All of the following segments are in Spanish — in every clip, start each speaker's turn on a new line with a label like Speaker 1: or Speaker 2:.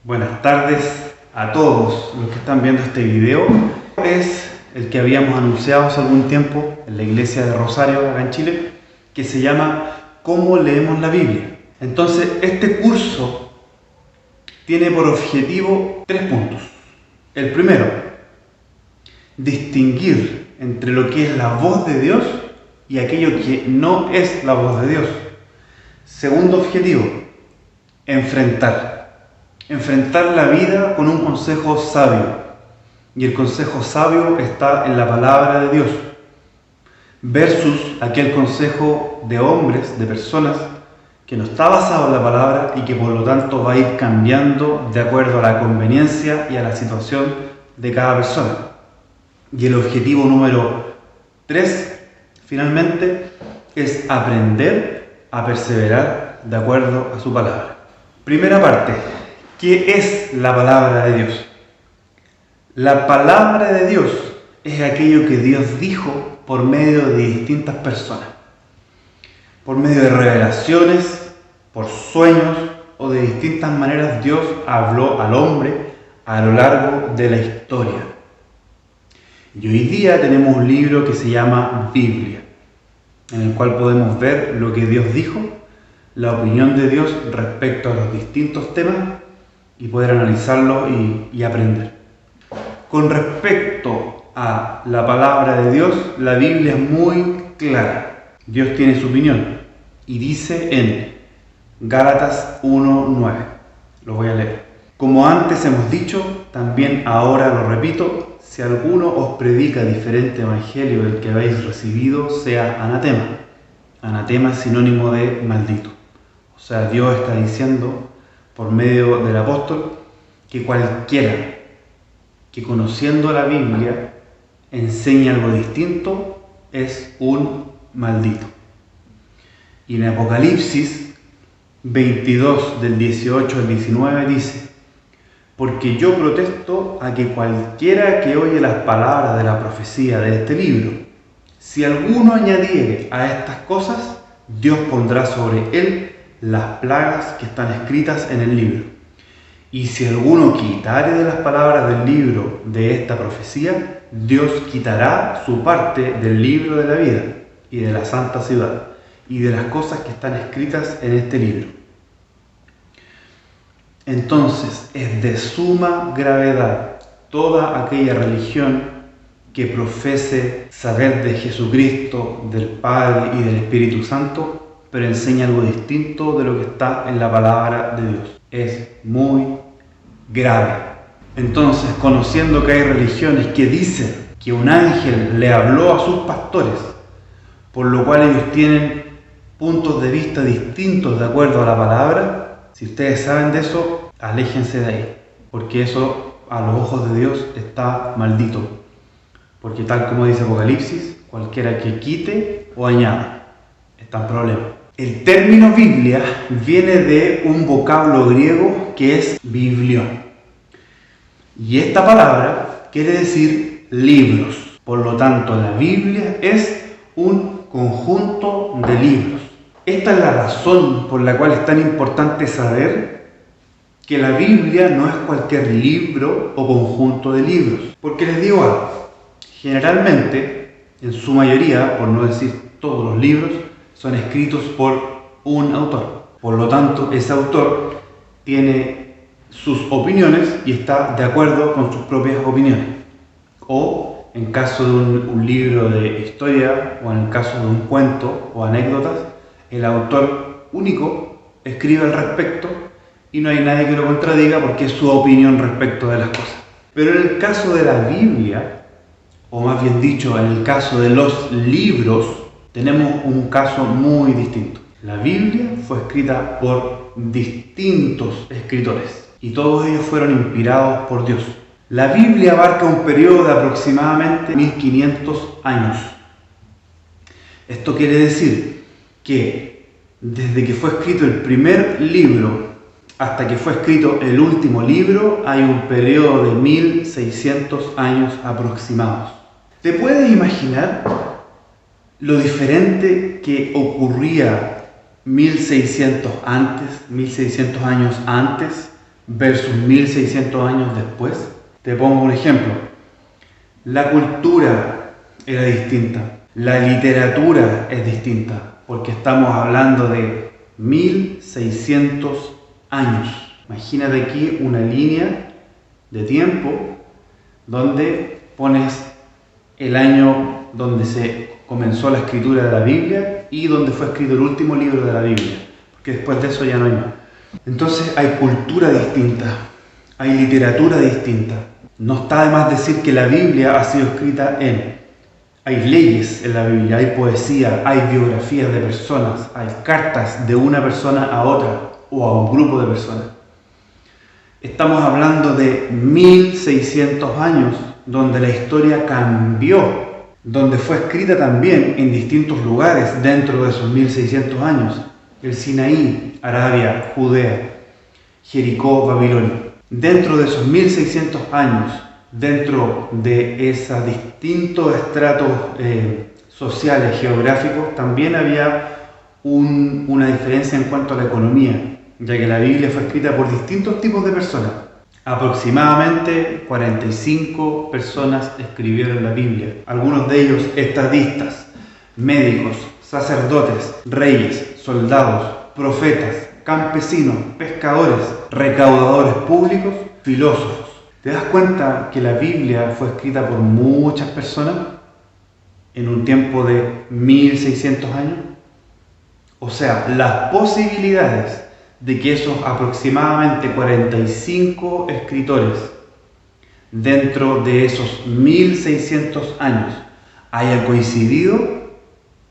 Speaker 1: Buenas tardes a todos los que están viendo este video. Es el que habíamos anunciado hace algún tiempo en la iglesia de Rosario, acá en Chile, que se llama ¿Cómo leemos la Biblia? Entonces, este curso tiene por objetivo 3 puntos. El primero, distinguir entre lo que es la voz de Dios y aquello que no es la voz de Dios. Segundo objetivo, enfrentar la vida con un consejo sabio. Y el consejo sabio está en la palabra de Dios, versus aquel consejo de hombres, de personas, que no está basado en la palabra y que por lo tanto va a ir cambiando de acuerdo a la conveniencia y a la situación de cada persona. Y el objetivo número 3, finalmente, es aprender a perseverar de acuerdo a su palabra. Primera parte, ¿qué es la palabra de Dios? La palabra de Dios es aquello que Dios dijo por medio de distintas personas, por medio de revelaciones, por sueños o de distintas maneras Dios habló al hombre a lo largo de la historia. Y hoy día tenemos un libro que se llama Biblia, en el cual podemos ver lo que Dios dijo, la opinión de Dios respecto a los distintos temas y poder analizarlo y aprender. Con respecto a la palabra de Dios, la Biblia es muy clara. Dios tiene su opinión y dice en Gálatas 1:9. Lo voy a leer. Como antes hemos dicho, también ahora lo repito, si alguno os predica diferente evangelio del que habéis recibido, sea anatema. Anatema es sinónimo de maldito. O sea, Dios está diciendo por medio del apóstol que cualquiera que conociendo la Biblia enseña algo distinto es un maldito. Y en Apocalipsis 22 del 18 al 19 dice: porque yo protesto a que cualquiera que oye las palabras de la profecía de este libro, si alguno añadiere a estas cosas, Dios pondrá sobre él las plagas que están escritas en el libro. Y si alguno quitare de las palabras del libro de esta profecía, Dios quitará su parte del libro de la vida y de la santa ciudad y de las cosas que están escritas en este libro. Entonces es de suma gravedad toda aquella religión que profese saber de Jesucristo, del Padre y del Espíritu Santo, pero enseña algo distinto de lo que está en la palabra de Dios. Es muy grave. Entonces, conociendo que hay religiones que dicen que un ángel le habló a sus pastores, por lo cual ellos tienen puntos de vista distintos de acuerdo a la palabra, si ustedes saben de eso, aléjense de ahí, porque eso a los ojos de Dios está maldito. Porque tal como dice Apocalipsis, cualquiera que quite o añada está en problema. El término Biblia viene de un vocablo griego que es biblión. Y esta palabra quiere decir libros. Por lo tanto, la Biblia es un conjunto de libros. Esta es la razón por la cual es tan importante saber que la Biblia no es cualquier libro o conjunto de libros. Porque les digo algo, generalmente, en su mayoría, por no decir todos los libros, son escritos por un autor. Por lo tanto, ese autor tiene sus opiniones y está de acuerdo con sus propias opiniones. O en caso de un libro de historia, o en el caso de un cuento o anécdotas, el autor único escribe al respecto y no hay nadie que lo contradiga porque es su opinión respecto de las cosas. Pero en el caso de la Biblia, o más bien dicho, en el caso de los libros, tenemos un caso muy distinto. La Biblia fue escrita por distintos escritores y todos ellos fueron inspirados por Dios. La Biblia abarca un periodo de aproximadamente 1500 años. Esto quiere decir que desde que fue escrito el primer libro hasta que fue escrito el último libro hay un periodo de 1600 años aproximados. ¿Te puedes imaginar lo diferente que ocurría 1600 años antes versus 1600 años después. Te pongo un ejemplo. La cultura era distinta, la literatura es distinta, porque estamos hablando de 1600 años. Imagínate aquí una línea de tiempo donde pones el año donde se comenzó la escritura de la Biblia y donde fue escrito el último libro de la Biblia, porque después de eso ya no hay más. Entonces hay cultura distinta, hay literatura distinta. No está de más decir que la Biblia ha sido escrita hay leyes en la Biblia, hay poesía, hay biografías de personas, hay cartas de una persona a otra o a un grupo de personas. Estamos hablando de 1600 años donde la historia cambió, donde fue escrita también en distintos lugares dentro de esos 1600 años. El Sinaí, Arabia, Judea, Jericó, Babilonia. Dentro de esos 1600 años, dentro de esos distintos estratos sociales, geográficos, también había una diferencia en cuanto a la economía, ya que la Biblia fue escrita por distintos tipos de personas. Aproximadamente 45 personas escribieron la Biblia, algunos de ellos estadistas, médicos, sacerdotes, reyes, soldados, profetas, campesinos, pescadores, recaudadores públicos, filósofos. ¿Te das cuenta que la Biblia fue escrita por muchas personas en un tiempo de 1600 años? O sea, las posibilidades de que esos aproximadamente 45 escritores dentro de esos 1600 años hayan coincidido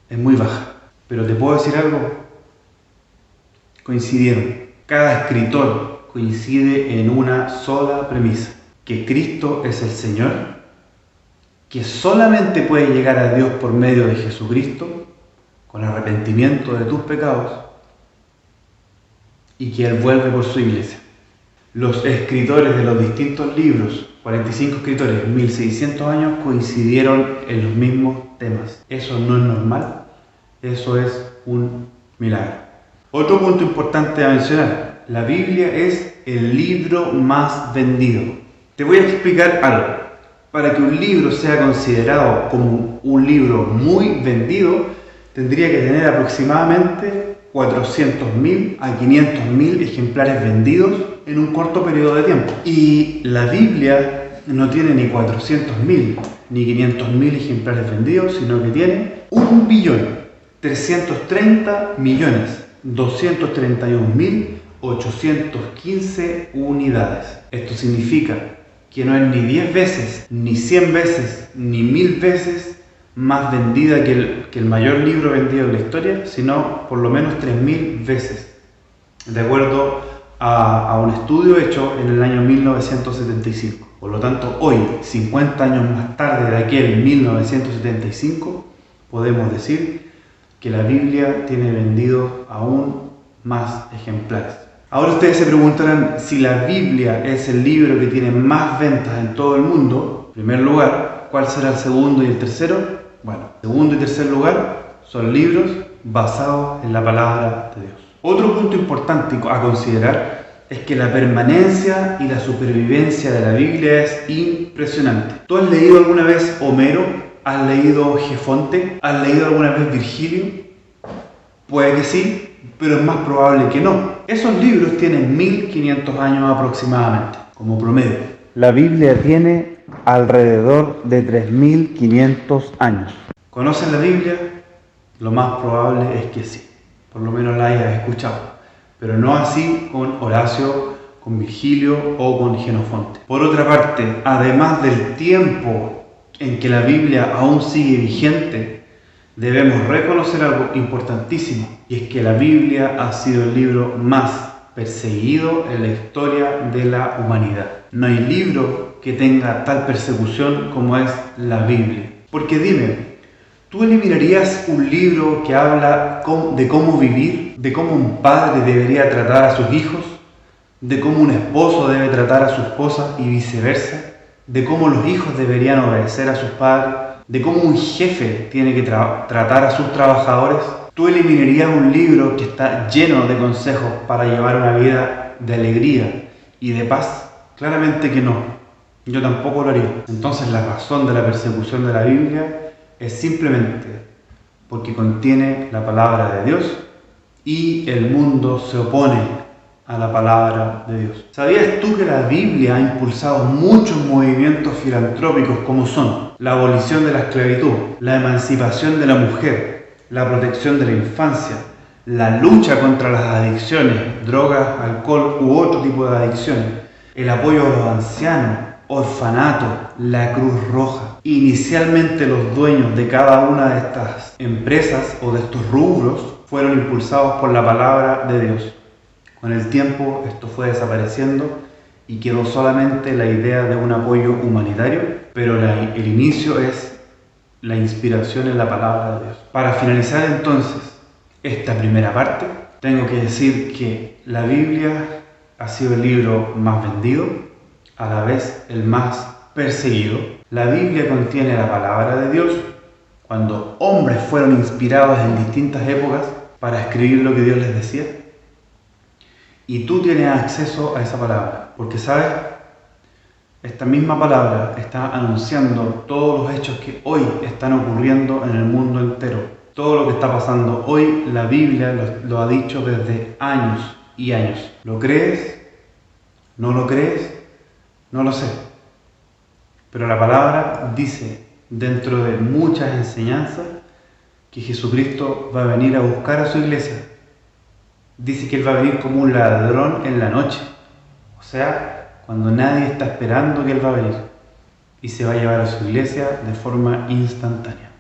Speaker 1: es muy baja. Pero te puedo decir algo, coincidieron. Cada escritor coincide en una sola premisa, que Cristo es el Señor, que solamente puede llegar a Dios por medio de Jesucristo, con arrepentimiento de tus pecados, y que Él vuelve por su iglesia. Los escritores de los distintos libros, 45 escritores, 1600 años, coincidieron en los mismos temas. Eso no es normal, eso es un milagro. Otro punto importante a mencionar, la Biblia es el libro más vendido. Te voy a explicar algo. Para que un libro sea considerado como un libro muy vendido, tendría que tener aproximadamente 400.000 a 500.000 ejemplares vendidos en un corto periodo de tiempo. Y la Biblia no tiene ni 400.000 ni 500.000 ejemplares vendidos, sino que tiene 1.330.231.815 unidades. Esto significa que no es ni 10 veces, ni 100 veces, ni 1000 veces más vendida que el mayor libro vendido en la historia, sino por lo menos 3000 veces, de acuerdo a un estudio hecho en el año 1975. Por lo tanto, hoy, 50 años más tarde de aquel 1975, podemos decir que la Biblia tiene vendido aún más ejemplares. Ahora ustedes se preguntarán, si la Biblia es el libro que tiene más ventas en todo el mundo, en primer lugar, ¿cuál será el segundo y el tercero? Bueno, segundo y tercer lugar son libros basados en la palabra de Dios. Otro punto importante a considerar es que la permanencia y la supervivencia de la Biblia es impresionante. ¿Tú has leído alguna vez Homero? ¿Has leído Jefonte? ¿Has leído alguna vez Virgilio? Puede que sí, pero es más probable que no. Esos libros tienen 1500 años aproximadamente, como promedio. La Biblia tiene alrededor de 3500 años. ¿Conoces la Biblia? Lo más probable es que sí, por lo menos la hayas escuchado, pero no así con Horacio, con Virgilio o con Jenofonte. Por otra parte, además del tiempo en que la Biblia aún sigue vigente, debemos reconocer algo importantísimo, y es que la Biblia ha sido el libro más perseguido en la historia de la humanidad. No hay libro que tenga tal persecución como es la Biblia. Porque dime, ¿tú eliminarías un libro que habla de cómo vivir, de cómo un padre debería tratar a sus hijos, de cómo un esposo debe tratar a su esposa y viceversa, de cómo los hijos deberían obedecer a sus padres, de cómo un jefe tiene que tratar a sus trabajadores? ¿Tú eliminarías un libro que está lleno de consejos para llevar una vida de alegría y de paz? Claramente que no. Yo tampoco lo haría. Entonces la razón de la persecución de la Biblia es simplemente porque contiene la palabra de Dios y el mundo se opone a la palabra de Dios. ¿Sabías tú que la Biblia ha impulsado muchos movimientos filantrópicos como son la abolición de la esclavitud, la emancipación de la mujer, la protección de la infancia, la lucha contra las adicciones, drogas, alcohol u otro tipo de adicciones, el apoyo a los ancianos, orfanato, la Cruz Roja? Inicialmente los dueños de cada una de estas empresas o de estos rubros fueron impulsados por la palabra de Dios. Con el tiempo esto fue desapareciendo y quedó solamente la idea de un apoyo humanitario, pero el inicio es la inspiración en la palabra de Dios. Para finalizar entonces esta primera parte, tengo que decir que la Biblia ha sido el libro más vendido, a la vez el más perseguido. La Biblia contiene la palabra de Dios cuando hombres fueron inspirados en distintas épocas para escribir lo que Dios les decía. Y tú tienes acceso a esa palabra, porque sabes, esta misma palabra está anunciando todos los hechos que hoy están ocurriendo en el mundo entero. Todo lo que está pasando hoy, la Biblia lo ha dicho desde años y años. ¿Lo crees? ¿No lo crees? No lo sé. Pero la palabra dice, dentro de muchas enseñanzas, que Jesucristo va a venir a buscar a su iglesia. Dice que Él va a venir como un ladrón en la noche. O sea, cuando nadie está esperando que Él va a venir. Y se va a llevar a su iglesia de forma instantánea.